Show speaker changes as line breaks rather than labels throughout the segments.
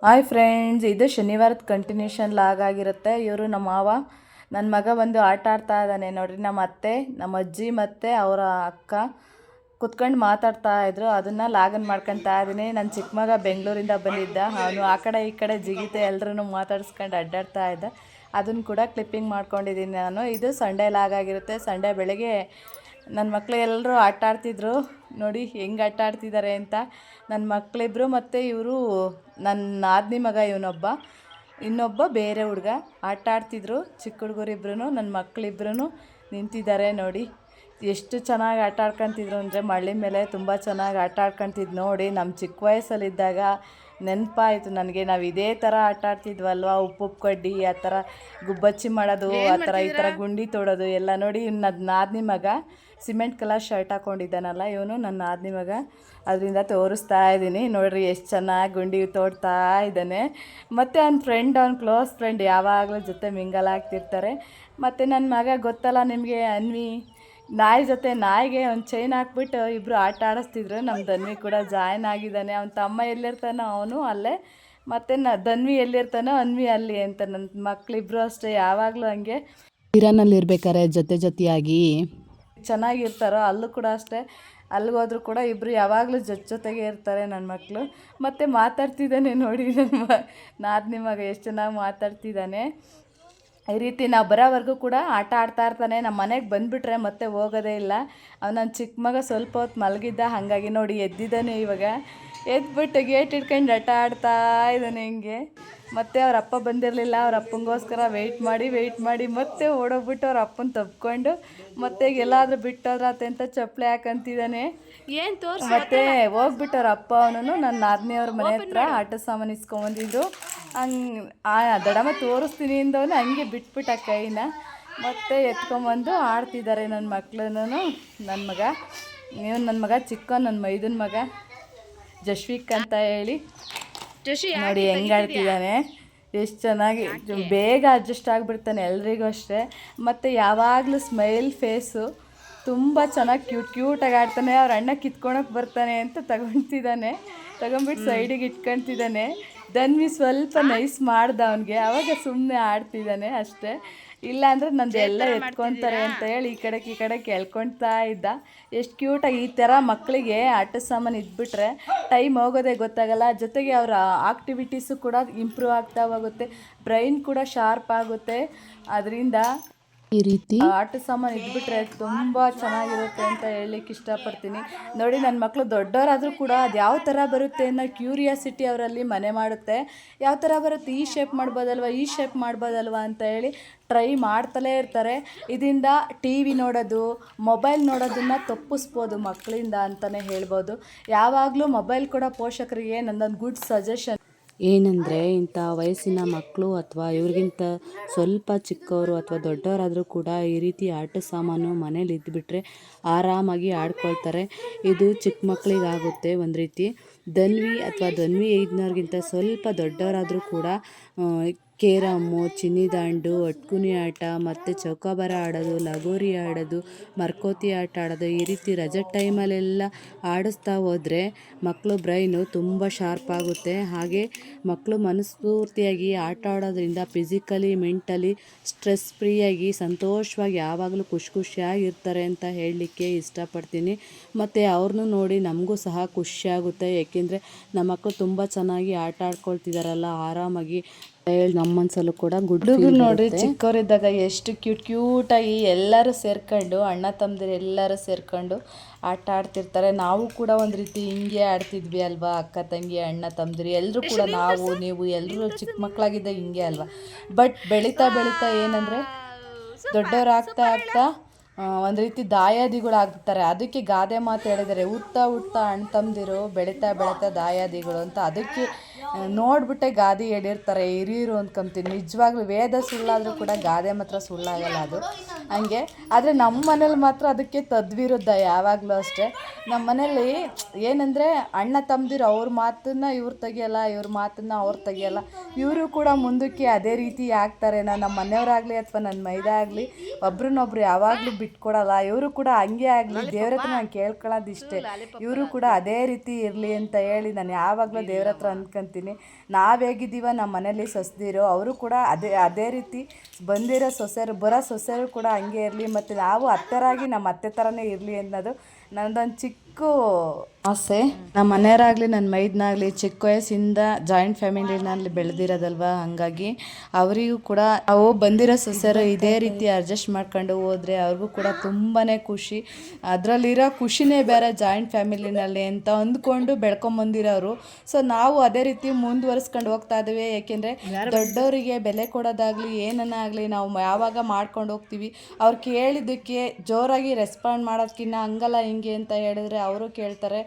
Hi friends, ಇದು ಶನಿವಾರದ continuation log ಆಗಿರುತ್ತೆ. ಇವರು ನಮ್ಮ ಮಾವ, ನನ್ನ ಮಗ ಬಂದು ಆಟ ಆಡ್ತಾ ಇದ್ದಾನೆ ನೋಡ್ರಿ. ನಮ್ಮ ಅತ್ತೆ, ನಮ್ಮ ಅಜ್ಜಿ ಮತ್ತು ಅವರ ಅಕ್ಕ ಕುತ್ಕೊಂಡು ಮಾತಾಡ್ತಾ ಇದ್ರು. ಅದನ್ನು ಲಾಗನ್ ಮಾಡ್ಕೊತಾ ಇದ್ದೀನಿ. ನನ್ನ ಚಿಕ್ಕ ಮಗ ಬೆಂಗಳೂರಿಂದ ಬಂದಿದ್ದ. ಅವನು ಆ ಕಡೆ ಈ ಕಡೆ ಜಿಗಿತೆ ಎಲ್ಲರೂ ಮಾತಾಡಿಸ್ಕೊಂಡು ಅಡ್ಡಾಡ್ತಾ ಇದ್ದ. ಅದನ್ನು ಕೂಡ ಕ್ಲಿಪ್ಪಿಂಗ್ ಮಾಡ್ಕೊಂಡಿದ್ದೀನಿ ನಾನು. ಇದು ಸಂಡೇ ಲಾಗ್ ಆಗಿರುತ್ತೆ. ಸಂಡೇ ಬೆಳಗ್ಗೆ ನನ್ನ ಮಕ್ಕಳು ಎಲ್ಲರೂ ಆಟ ಆಡ್ತಿದ್ರು ನೋಡಿ, ಹೆಂಗೆ ಆಟ ಆಡ್ತಿದ್ದಾರೆ ಅಂತ. ನನ್ನ ಮಕ್ಕಳಿಬ್ರು ಮತ್ತು ಇವರು ನನ್ನ ನಾದಿನಿ ಮಗ, ಇವನೊಬ್ಬ, ಇನ್ನೊಬ್ಬ ಬೇರೆ ಹುಡುಗ ಆಟ ಆಡ್ತಿದ್ರು. ಚಿಕ್ಕ ಹುಡುಗರಿಬ್ರು, ನನ್ನ ಮಕ್ಕಳಿಬ್ರು ನಿಂತಿದ್ದಾರೆ ನೋಡಿ. ಎಷ್ಟು ಚೆನ್ನಾಗಿ ಆಟ ಆಡ್ಕೊತಿದ್ರು ಅಂದರೆ ಮಳ್ಳಿ ಮೇಲೆ ತುಂಬ ಚೆನ್ನಾಗಿ ಆಟ ಆಡ್ಕೊತಿದ್ದು ನೋಡಿ. ನಮ್ಮ ಚಿಕ್ಕ ವಯಸ್ಸಲ್ಲಿದ್ದಾಗ ನೆನಪಾಯಿತು ನನಗೆ. ನಾವು ಇದೇ ಥರ ಆಟ ಆಡ್ತಿದ್ವಲ್ವ, ಉಪ್ಪು ಕಡ್ಡಿ ಆ ಥರ ಗುಬ್ಬಚ್ಚಿ ಮಾಡೋದು, ಆ ಥರ ಈ ಥರ ಗುಂಡಿ ತೋಡೋದು ಎಲ್ಲ ನೋಡಿ. ನನ್ನ ನಾದಿನಿ ಮಗ ಸಿಮೆಂಟ್ ಕಲರ್ ಶರ್ಟ್ ಹಾಕ್ಕೊಂಡಿದ್ದಾನಲ್ಲ, ಇವನು ನನ್ನ ನಾದಿನಿ ಮಗ. ಅದರಿಂದ ತೋರಿಸ್ತಾ ಇದ್ದೀನಿ ನೋಡಿರಿ, ಎಷ್ಟು ಚೆನ್ನಾಗಿ ಗುಂಡಿ ತೋಡ್ತಾ ಇದ್ದಾನೆ. ಮತ್ತು ಅವ್ನ ಫ್ರೆಂಡ್, ಅವ್ನ ಕ್ಲೋಸ್ ಫ್ರೆಂಡ್ ಯಾವಾಗಲೂ ಜೊತೆ ಮಿಂಗಲ್ ಆಗ್ತಿರ್ತಾರೆ. ಮತ್ತು ನನ್ನ ಮಗ ಗೊತ್ತಲ್ಲ ನಿಮಗೆ, ಅನ್ವಿ, ನಾಯಿಗೆ ಒಂದು ಚೈನ್ ಹಾಕ್ಬಿಟ್ಟು ಇಬ್ಬರು ಆಟ ಆಡಿಸ್ತಿದ್ರು. ನಮ್ಮ ಧನ್ವಿ ಕೂಡ ಜಾಯ್ನ್ ಆಗಿದ್ದಾನೆ. ಅವನ ತಮ್ಮ ಎಲ್ಲಿರ್ತಾನೋ ಅವನು ಅಲ್ಲೇ, ಮತ್ತು ಧನ್ವಿ ಎಲ್ಲಿರ್ತಾನೋ ಅನ್ವಿ ಅಲ್ಲಿ ಅಂತ. ನನ್ನ ಮಕ್ಕಳಿಬ್ರು ಅಷ್ಟೇ, ಯಾವಾಗಲೂ ಹಂಗೆ
ಇರಾನಲ್ಲಿರ್ಬೇಕಾರೆ ಜೊತೆಯಾಗಿ
ಚೆನ್ನಾಗಿರ್ತಾರೋ. ಅಲ್ಲೂ ಕೂಡ ಅಷ್ಟೇ, ಅಲ್ಲಿಗೋದ್ರೂ ಕೂಡ ಇಬ್ಬರು ಯಾವಾಗಲೂ ಜೊತೆಗೆ ಇರ್ತಾರೆ ನನ್ನ ಮಕ್ಕಳು. ಮತ್ತು ಮಾತಾಡ್ತಿದ್ದಾನೆ ನೋಡಿ ನನ್ನ ನಾದಿನಿ ಮಗ, ಎಷ್ಟು ಚೆನ್ನಾಗಿ ಮಾತಾಡ್ತಿದ್ದಾನೆ. ಈ ರೀತಿ ನಾವು ಬರೋವರೆಗೂ ಕೂಡ ಆಟ ಆಡ್ತಾ ಇರ್ತಾನೆ. ನಮ್ಮ ಮನೆಗೆ ಬಂದುಬಿಟ್ರೆ ಮತ್ತೆ ಹೋಗೋದೇ ಇಲ್ಲ. ನನ್ನ ಚಿಕ್ಕ ಮಗ ಸ್ವಲ್ಪ ಹೊತ್ತು ಮಲಗಿದ್ದ, ಹಾಗಾಗಿ ನೋಡಿ ಎದ್ದಿದ್ದಾನೆ ಇವಾಗ. ಎದ್ಬಿಟ್ಟು ಗೇಟ್ ಇಟ್ಕೊಂಡು ಆಟ ಆಡ್ತಾ ಇದ್ದಾನೆ ಹಿಂಗೆ. ಮತ್ತು ಅವ್ರ ಅಪ್ಪ ಬಂದಿರಲಿಲ್ಲ. ಅವ್ರ ಅಪ್ಪಂಗೋಸ್ಕರ ವೆಯ್ಟ್ ಮಾಡಿ ಮತ್ತೆ ಓಡೋಗ್ಬಿಟ್ಟು ಅವ್ರ ಅಪ್ಪನ ತಬ್ಕೊಂಡು ಮತ್ತೆ ಎಲ್ಲಾದರೂ ಬಿಟ್ಟೋದ್ರಾತೆ ಅಂತ ಚಪ್ಪಲಿ ಹಾಕಂತಿದ್ದಾನೆ. ಮತ್ತೆ ಹೋಗ್ಬಿಟ್ಟು ಅವ್ರ ಅಪ್ಪ ಅವನು ನನ್ನ ನಾದಿನಿಯವ್ರ ಮನೆ ಹತ್ರ ಆಟ ಸಾಮಾನು ಇಸ್ಕೊಂಬಂದಿದ್ರು. ಹಂಗೆ ದಡಮ ತೋರಿಸ್ತೀನಿ ಅಂದವನು ಹಂಗೆ ಬಿಟ್ಬಿಟ್ಟ ಕೈನ. ಮತ್ತೆ ಎತ್ಕೊಂಬಂದು ಆಡ್ತಿದ್ದಾರೆ ನನ್ನ ಮಕ್ಳು. ನನ್ನ ಮಗ, ನೀವು ನನ್ನ ಮಗ ಚಿಕ್ಕ, ನನ್ನ ಮೈದನ ಮಗ ಜಶ್ವಿಕ್ ಅಂತ ಹೇಳಿ ನೋಡಿ ಹೆಂಗೆ ಆಡ್ತಿದ್ದಾನೆ. ಎಷ್ಟು ಚೆನ್ನಾಗಿ ಬೇಗ ಅಡ್ಜಸ್ಟ್ ಆಗಿಬಿಡ್ತಾನೆ ಎಲ್ರಿಗೂ ಅಷ್ಟೇ. ಮತ್ತು ಯಾವಾಗಲೂ ಸ್ಮೈಲ್ ಫೇಸು, ತುಂಬ ಚೆನ್ನಾಗಿ ಕ್ಯೂಟಾಗಿ ಆಡ್ತಾನೆ. ಅವ್ರ ಅಣ್ಣ ಕಿತ್ಕೊಳಕ್ಕೆ ಬರ್ತಾನೆ ಅಂತ ತಗೊಂಡ್ಬಿಟ್ಟು ಸೈಡಿಗೆ ಇಟ್ಕೊತಿದ್ದಾನೆ. ಧನ್ವಿ ಸ್ವಲ್ಪ ನೈಸ್ ಮಾಡ್ದ ಅವನಿಗೆ, ಆವಾಗ ಸುಮ್ಮನೆ ಆಡ್ತಿದ್ದಾನೆ ಅಷ್ಟೇ. ಇಲ್ಲಾಂದರೆ ನಂದು ಎಲ್ಲ ಎತ್ಕೊತಾರೆ ಅಂತ ಹೇಳಿ ಈ ಕಡೆ ಕೇಳ್ಕೊಳ್ತಾ ಇದ್ದ. ಎಷ್ಟು ಕ್ಯೂಟಾಗಿ ಈ ಥರ ಮಕ್ಕಳಿಗೆ ಆಟ ಸಾಮಾನು ಇದ್ಬಿಟ್ರೆ ಟೈಮ್ ಹೋಗೋದೇ ಗೊತ್ತಾಗಲ್ಲ. ಜೊತೆಗೆ ಅವರ ಆಕ್ಟಿವಿಟೀಸು ಕೂಡ ಇಂಪ್ರೂವ್ ಆಗ್ತಾ ಹೋಗುತ್ತೆ, ಬ್ರೈನ್ ಕೂಡ ಶಾರ್ಪ್ ಆಗುತ್ತೆ. ಅದರಿಂದ
ಈ ರೀತಿ
ಆಟ ಸಾಮಾನು ಇದ್ಬಿಟ್ರೆ ತುಂಬ ಚೆನ್ನಾಗಿರುತ್ತೆ ಅಂತ ಹೇಳಲಿಕ್ಕೆ ಇಷ್ಟಪಡ್ತೀನಿ. ನೋಡಿ, ನನ್ನ ಮಕ್ಕಳು ದೊಡ್ಡವರಾದರೂ ಕೂಡ ಅದು ಯಾವ ಥರ ಬರುತ್ತೆ ಅನ್ನೋ ಕ್ಯೂರಿಯಾಸಿಟಿ ಅವರಲ್ಲಿ ಮನೆ ಮಾಡುತ್ತೆ. ಯಾವ ಥರ ಬರುತ್ತೆ, ಈ ಶೇಪ್ ಮಾಡ್ಬೋದಲ್ವ ಅಂತ ಹೇಳಿ ಟ್ರೈ ಮಾಡ್ತಲೇ ಇರ್ತಾರೆ. ಇದರಿಂದ ಟಿ ವಿ ನೋಡೋದು, ಮೊಬೈಲ್ ನೋಡೋದನ್ನು ತಪ್ಪಿಸ್ಬೋದು ಮಕ್ಕಳಿಂದ ಅಂತಲೇ ಹೇಳ್ಬೋದು. ಯಾವಾಗಲೂ ಮೊಬೈಲ್ ಕೊಡೋ ಪೋಷಕರಿಗೆ ನನ್ನೊಂದು ಗುಡ್ ಸಜೆಷನ್
ಏನಂದರೆ, ಇಂಥ ವಯಸ್ಸಿನ ಮಕ್ಕಳು ಅಥವಾ ಇವ್ರಿಗಿಂತ ಸ್ವಲ್ಪ ಚಿಕ್ಕವರು ಅಥವಾ ದೊಡ್ಡವರಾದರೂ ಕೂಡ ಈ ರೀತಿ ಆಟ ಸಾಮಾನು ಮನೇಲಿ ಇದ್ದುಬಿಟ್ರೆ ಆರಾಮಾಗಿ ಆಡ್ಕೊಳ್ತಾರೆ. ಇದು ಚಿಕ್ಕ ಮಕ್ಕಳಿಗಾಗುತ್ತೆ ಒಂದು ರೀತಿ. ಧನ್ವಿ ಐದನವ್ರಿಗಿಂತ ಸ್ವಲ್ಪ ದೊಡ್ಡವರಾದರೂ ಕೂಡ ಕೇರಮ್ಮು, ಚಿನ್ನಿದಾಂಡು, ಅಟ್ಕುನಿ ಆಟ ಮತ್ತು ಚೌಕಾಬಾರ ಆಡೋದು, ಲಗೋರಿ ಆಡೋದು, ಮರ್ಕೋತಿ ಆಟ ಆಡೋದು, ಈ ರೀತಿ ರಜೆ ಟೈಮಲ್ಲೆಲ್ಲ ಆಡಿಸ್ತಾ ಹೋದರೆ ಮಕ್ಕಳು ಬ್ರೈನು ತುಂಬ ಶಾರ್ಪ್ ಆಗುತ್ತೆ. ಹಾಗೆ ಮಕ್ಕಳು ಮನಸ್ಫೂರ್ತಿಯಾಗಿ ಆಟ ಆಡೋದ್ರಿಂದ ಫಿಸಿಕಲಿ, ಮೆಂಟಲಿ ಸ್ಟ್ರೆಸ್ ಫ್ರೀಯಾಗಿ ಸಂತೋಷವಾಗಿ ಯಾವಾಗಲೂ ಖುಷಿಯಾಗಿರ್ತಾರೆ ಅಂತ ಹೇಳಲಿಕ್ಕೆ ಇಷ್ಟಪಡ್ತೀನಿ. ಮತ್ತು ಅವ್ರನ್ನೂ ನೋಡಿ ನಮಗೂ ಸಹ ಖುಷಿಯಾಗುತ್ತೆ. ಏಕೆಂದರೆ ನಮ್ಮ ಮಕ್ಕಳು ತುಂಬ ಚೆನ್ನಾಗಿ ಆಟ ಆಡ್ಕೊಳ್ತಿದ್ದಾರಲ್ಲ ಆರಾಮಾಗಿ ಹೇಳಿ ನಮ್ಮ ಮನಸ್ಸಲ್ಲೂ ಕೂಡ
ಹುಡುಗರು ನೋಡ್ರಿ, ಚಿಕ್ಕವರಿದ್ದಾಗ ಎಷ್ಟು ಕ್ಯೂಟಾಗಿ ಎಲ್ಲರೂ ಸೇರ್ಕೊಂಡು, ಅಣ್ಣ ತಮ್ಮದಿರು ಎಲ್ಲರೂ ಸೇರ್ಕೊಂಡು ಆಟ ಆಡ್ತಿರ್ತಾರೆ. ನಾವು ಕೂಡ ಒಂದು ರೀತಿ ಹಿಂಗೆ ಆಡ್ತಿದ್ವಿ ಅಲ್ವಾ, ಅಕ್ಕ ತಂಗಿ ಅಣ್ಣ ತಮ್ಮದಿರು ಎಲ್ಲರೂ ಕೂಡ, ನೀವು ಎಲ್ಲರೂ ಚಿಕ್ಕ ಮಕ್ಕಳಾಗಿದ್ದ ಹಿಂಗೆ ಅಲ್ವಾ. ಬಟ್ ಬೆಳೀತಾ ಏನಂದರೆ ದೊಡ್ಡವರಾಗ್ತಾ ಒಂದು ರೀತಿ ದಾಯಾದಿಗಳು ಆಗ್ತಾರೆ. ಅದಕ್ಕೆ ಗಾದೆ ಮಾತು ಹೇಳಿದ್ದಾರೆ, ಹುಟ್ತಾ ಅಣ್ಣ ತಮ್ಮದಿರು, ಬೆಳೀತಾ ದಾಯಾದಿಗಳು ಅಂತ. ಅದಕ್ಕೆ ನೋಡ್ಬಿಟ್ಟೆ ಗಾದೆ ಹೇಳಿರ್ತಾರೆ ಹಿರಿಯರು ಅಂದ್ಕೊಂತೀನಿ. ನಿಜವಾಗ್ಲೂ ವೇದ ಸುಳ್ಳಾದರೂ ಕೂಡ ಗಾದೆ ಮಾತ್ರ ಸುಳ್ಳಾಗಲ್ಲ ಅದು ಹಂಗೆ. ಆದರೆ ನಮ್ಮ ಮನೇಲಿ ಮಾತ್ರ ಅದಕ್ಕೆ ತದ್ವಿರುದ್ಧ ಯಾವಾಗಲೂ ಅಷ್ಟೇ. ನಮ್ಮ ಮನೇಲಿ ಏನಂದರೆ ಅಣ್ಣ ತಮ್ಮದಿರು ಅವ್ರ ಮಾತನ್ನು ಇವ್ರು ತೆಗಿಯಲ್ಲ, ಇವ್ರ ಮಾತನ್ನು ಅವ್ರು ತೆಗಿಯಲ್ಲ. ಇವರು ಕೂಡ ಮುಂದಕ್ಕೆ ಅದೇ ರೀತಿ ಆಗ್ತಾರೆ. ನಮ್ಮ ಮನೆಯವರಾಗಲಿ ಅಥವಾ ನನ್ನ ಮೈದ ಆಗಲಿ ಒಬ್ರನ್ನೊಬ್ರು ಯಾವಾಗಲೂ ಬಿಟ್ಕೊಡಲ್ಲ. ಇವರು ಕೂಡ ಹಂಗೆ ಆಗಲಿ, ದೇವ್ರ ಹತ್ರ ನಾನು ಕೇಳ್ಕೊಳ್ಳೋದು ಇಷ್ಟೇ, ಇವರು ಕೂಡ ಅದೇ ರೀತಿ ಇರಲಿ ಅಂತ ಹೇಳಿ ನಾನು ಯಾವಾಗಲೂ ದೇವ್ರ ಹತ್ರ ಅಂತೀನಿ. ನಾವು ಹೇಗಿದ್ದೀವ ನಮ್ಮ ಮನೇಲಿ ಸೊಸೆದಿರು ಅವರು ಕೂಡ ಅದೇ ರೀತಿ ಬಂದಿರೋ ಸೊಸೆಯರು ಬರೋ ಸೊಸೆಯರು ಕೂಡ ಹಂಗೆ ಇರಲಿ, ಮತ್ತು ನಾವು ಅತ್ತೆರಾಗಿ ನಮ್ಮ ಅತ್ತೆ ಥರನೇ ಇರಲಿ ಅನ್ನೋದು ನನ್ನದೊಂದು ಚಿಕ್ಕ ಆಸೆ. ನಮ್ಮ ಮನೆಯವರಾಗಲಿ ನನ್ನ ಮೈದನಾಗಲಿ ಚಿಕ್ಕ ವಯಸ್ಸಿಂದ ಜಾಯಿಂಟ್ ಫ್ಯಾಮಿಲಿನಲ್ಲಿ ಬೆಳೆದಿರೋದಲ್ವ, ಹಾಗಾಗಿ ಅವರಿಗೂ ಕೂಡ ನಾವು ಬಂದಿರೋ ಸೊಸೆಯರು ಇದೇ ರೀತಿ ಅಡ್ಜಸ್ಟ್ ಮಾಡ್ಕೊಂಡು ಹೋದರೆ ಅವ್ರಿಗೂ ಕೂಡ ತುಂಬಾ ಖುಷಿ. ಅದರಲ್ಲಿರೋ ಖುಷಿನೇ ಬೇರೆ ಜಾಯಿಂಟ್ ಫ್ಯಾಮಿಲಿನಲ್ಲಿ ಅಂತ ಅಂದ್ಕೊಂಡು ಬೆಳ್ಕೊಂಬಂದಿರೋರು. ಸೊ ನಾವು ಅದೇ ರೀತಿ ಮುಂದುವರಿಸ್ಕೊಂಡು ಹೋಗ್ತಾ ಇದ್ದೀವಿ. ಏಕೆಂದರೆ ದೊಡ್ಡವರಿಗೆ ಬೆಲೆ ಕೊಡೋದಾಗಲಿ ಏನನ್ನಾಗಲಿ ನಾವು ಯಾವಾಗ ಮಾಡ್ಕೊಂಡು ಹೋಗ್ತೀವಿ, ಅವ್ರು ಕೇಳಿದ್ದಕ್ಕೆ ಜೋರಾಗಿ ರೆಸ್ಪಾಂಡ್ ಮಾಡೋದಕ್ಕಿಂತ ಹಂಗಲ್ಲ ಹಿಂಗೆ ಅಂತ ಹೇಳಿದ್ರೆ ಅವರು ಕೇಳ್ತಾರೆ.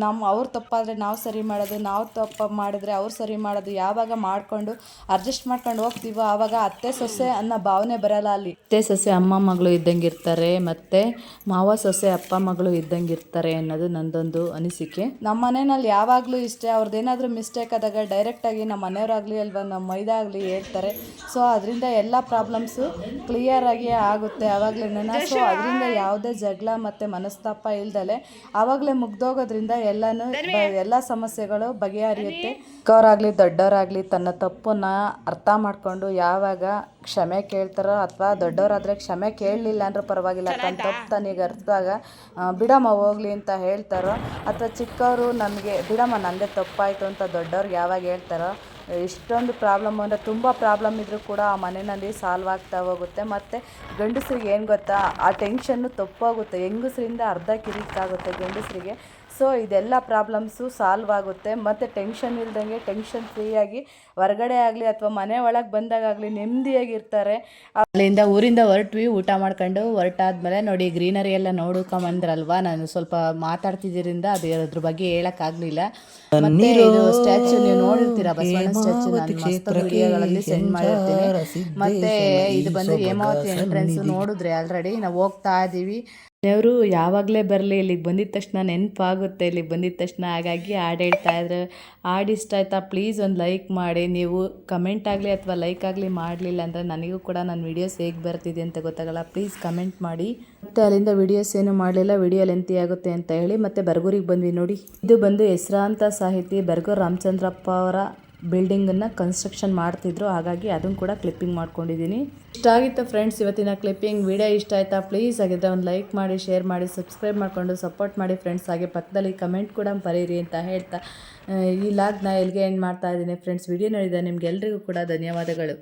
ನಾವು ಅವ್ರು ತಪ್ಪಾದರೆ ನಾವು ಸರಿ ಮಾಡೋದು, ನಾವು ತಪ್ಪು ಮಾಡಿದ್ರೆ ಅವ್ರು ಸರಿ ಮಾಡೋದು, ಯಾವಾಗ ಮಾಡಿಕೊಂಡು ಅಡ್ಜಸ್ಟ್ ಮಾಡ್ಕೊಂಡು ಹೋಗ್ತೀವೋ ಆವಾಗ ಅತ್ತೆ ಸೊಸೆ ಅನ್ನೋ ಭಾವನೆ ಬರಲ್ಲ. ಅಲ್ಲಿ ಅತ್ತೆ ಸೊಸೆ ಅಮ್ಮ ಮಗಳು ಇದ್ದಂಗೆ ಇರ್ತಾರೆ, ಮತ್ತು ಮಾವ ಸೊಸೆ ಅಪ್ಪ ಮಗಳು ಇದ್ದಂಗೆ ಇರ್ತಾರೆ ಅನ್ನೋದು ನಂದೊಂದು ಅನಿಸಿಕೆ. ನಮ್ಮ ಮನೆಯಲ್ಲಿ ಯಾವಾಗಲೂ ಇಷ್ಟೇ, ಅವ್ರದ್ದೇನಾದರೂ ಮಿಸ್ಟೇಕ್ ಆದಾಗ ಡೈರೆಕ್ಟಾಗಿ ನಮ್ಮ ಮನೆಯವರಾಗಲಿ ಅಲ್ವಾ ನಮ್ಮ ಮೈದ ಆಗಲಿ ಹೇಳ್ತಾರೆ. ಸೊ ಅದರಿಂದ ಎಲ್ಲ ಪ್ರಾಬ್ಲಮ್ಸು ಕ್ಲಿಯರಾಗಿ ಆಗುತ್ತೆ ಆವಾಗಲೇ. ಸೊ ಅದರಿಂದ ಯಾವುದೇ ಜಗಳ ಮತ್ತು ಮನಸ್ತಾಪ ಇಲ್ದಲೆ ಆವಾಗಲೇ ಮುಗ್ದೋಗೋದ್ರಿಂದ ಎಲ್ಲ ಸಮಸ್ಯೆಗಳು ಬಗೆಹರಿಯುತ್ತೆ. ಚಿಕ್ಕವರಾಗಲಿ ದೊಡ್ಡವರಾಗಲಿ ತನ್ನ ತಪ್ಪನ್ನು ಅರ್ಥ ಮಾಡಿಕೊಂಡು ಯಾವಾಗ ಕ್ಷಮೆ ಕೇಳ್ತಾರೋ, ಅಥವಾ ದೊಡ್ಡವರಾದರೆ ಕ್ಷಮೆ ಕೇಳಲಿಲ್ಲ ಅಂದ್ರೂ ಪರವಾಗಿಲ್ಲ, ತನ್ನ ತಪ್ಪು ತನಗೆ ಅರ್ಥದಾಗ ಬಿಡಮ್ಮ ಹೋಗ್ಲಿ ಅಂತ ಹೇಳ್ತಾರೋ, ಅಥವಾ ಚಿಕ್ಕವರು ನಮಗೆ ಬಿಡಮ್ಮ ನನ್ನದೇ ತಪ್ಪಾಯಿತು ಅಂತ ದೊಡ್ಡವ್ರಿಗೆ ಯಾವಾಗ ಹೇಳ್ತಾರೋ, ಇಷ್ಟೊಂದು ಪ್ರಾಬ್ಲಮ್ ಅಂದರೆ ತುಂಬ ಪ್ರಾಬ್ಲಮ್ ಇದ್ದರೂ ಕೂಡ ಆ ಮನೆಯಲ್ಲಿ ಸಾಲ್ವ್ ಆಗ್ತಾ ಹೋಗುತ್ತೆ. ಮತ್ತು ಗಂಡಸ್ರಿಗೆ ಏನು ಗೊತ್ತಾ, ಆ ಟೆನ್ಷನ್ನು ತಪ್ಪೋಗುತ್ತೆ. ಹೆಂಗಸ್ರಿಂದ ಅರ್ಧ ಕಿರಿಕಾಗುತ್ತೆ ಗಂಡಸರಿಗೆ. ಸೊ ಇದೆಲ್ಲ ಪ್ರಾಬ್ಲಮ್ಸು ಸಾಲ್ವ್ ಆಗುತ್ತೆ, ಮತ್ತು ಟೆನ್ಷನ್ ಇಲ್ದಂಗೆ ಟೆನ್ಷನ್ ಫ್ರೀಯಾಗಿ ಹೊರಗಡೆ ಆಗಲಿ ಅಥವಾ ಮನೆ ಒಳಗೆ ಬಂದಾಗಲಿ ನೆಮ್ಮದಿಯಾಗಿರ್ತಾರೆ. ಅಲ್ಲಿಂದ ಊರಿಂದ ಹೊರಟ್ವಿ, ಊಟ ಮಾಡ್ಕೊಂಡು ಹೊರಟಾದ್ಮೇಲೆ ನೋಡಿ ಗ್ರೀನರಿ ಎಲ್ಲ ನೋಡ್ಕೊಂಬಂದ್ರಲ್ವಾ. ನಾನು ಸ್ವಲ್ಪ ಮಾತಾಡ್ತಿದ್ದರಿಂದ ಅದ್ರ ಬಗ್ಗೆ ಹೇಳೋಕ್ಕಾಗಲಿಲ್ಲ. ಮತ್ತು ಇದು ಸ್ಟ್ಯಾಚು ನೀವು ನೋಡಿರ್ತೀರ, ಬಸವಣ್ಣ ಸ್ಟ್ಯಾಚು ನಾನು ಮಸ್ತ್ ವಿಡಿಯೋಗಳಲ್ಲಿ ಸೆಂಡ್ ಮಾಡಿರ್ತೀನಿ. ಮತ್ತು ಇದು ಬಂದು ಹೇಮಾವತಿ ಎಂಟ್ರೆನ್ಸು ನೋಡಿದ್ರೆ ಆಲ್ರೆಡಿ ನಾವು ಹೋಗ್ತಾ ಇದ್ದೀವಿ. ದೇವರು ಯಾವಾಗಲೇ ಬರಲಿ, ಇಲ್ಲಿಗೆ ಬಂದಿದ್ದ ತಕ್ಷಣ ನೆನಪಾಗುತ್ತೆ ಇಲ್ಲಿಗೆ ಬಂದಿದ್ದ ತಕ್ಷಣ. ಹಾಗಾಗಿ ಹಾಡು ಹೇಳ್ತಾ ಇದ್ರೆ ಹಾಡು ಇಷ್ಟ ಆಯ್ತಾ ಪ್ಲೀಸ್ ಒಂದು ಲೈಕ್ ಮಾಡಿ. ನೀವು ಕಮೆಂಟ್ ಆಗಲಿ ಅಥವಾ ಲೈಕ್ ಆಗಲಿ ಮಾಡಲಿಲ್ಲ ಅಂದರೆ ನನಗೂ ಕೂಡ ನನ್ನ ವೀಡಿಯೋಸ್ ಹೇಗೆ ಬರ್ತಿದೆ ಅಂತ ಗೊತ್ತಾಗಲ್ಲ. ಪ್ಲೀಸ್ ಕಮೆಂಟ್ ಮಾಡಿ. ಮತ್ತು ಅಲ್ಲಿಂದ ವೀಡಿಯೋಸ್ ಏನು ಮಾಡಲಿಲ್ಲ, ವಿಡಿಯೋ ಲೆಂತಿ ಆಗುತ್ತೆ ಅಂತ ಹೇಳಿ ಮತ್ತೆ ಬರ್ಗೂರಿಗೆ ಬಂದ್ವಿ. ನೋಡಿ ಇದು ಬಂದು ಹೆಸರಾಂತ ಸಾಹಿತಿ ಬರ್ಗೂರು ರಾಮಚಂದ್ರಪ್ಪ ಅವರ ಬಿಲ್ಡಿಂಗನ್ನು ಕನ್ಸ್ಟ್ರಕ್ಷನ್ ಮಾಡ್ತಿದ್ರು, ಹಾಗಾಗಿ ಅದನ್ನು ಕೂಡ ಕ್ಲಿಪ್ಪಿಂಗ್ ಮಾಡ್ಕೊಂಡಿದ್ದೀನಿ. ಇಷ್ಟ ಆಗಿತ್ತು ಫ್ರೆಂಡ್ಸ್ ಇವತ್ತಿನ ಕ್ಲಿಪ್ಪಿಂಗ್. ವಿಡಿಯೋ ಇಷ್ಟ ಆಯಿತಾ ಪ್ಲೀಸ್ ಆಗಿದ್ದರೆ ಒಂದು ಲೈಕ್ ಮಾಡಿ, ಶೇರ್ ಮಾಡಿ, ಸಬ್ಸ್ಕ್ರೈಬ್ ಮಾಡಿಕೊಂಡು ಸಪೋರ್ಟ್ ಮಾಡಿ ಫ್ರೆಂಡ್ಸ್. ಹಾಗೆ ಪಕ್ಕದಲ್ಲಿ ಕಮೆಂಟ್ ಕೂಡ ಬರೀರಿ ಅಂತ ಹೇಳ್ತಾ ಈ ಲಾಗ್ನ ಎಲ್ಲಿಗೆ ಎಂಡ್ ಮಾಡ್ತಾ ಇದ್ದೀನಿ ಫ್ರೆಂಡ್ಸ್. ವಿಡಿಯೋ ನೋಡಿದ ನಿಮಗೆಲ್ಲರಿಗೂ ಕೂಡ ಧನ್ಯವಾದಗಳು.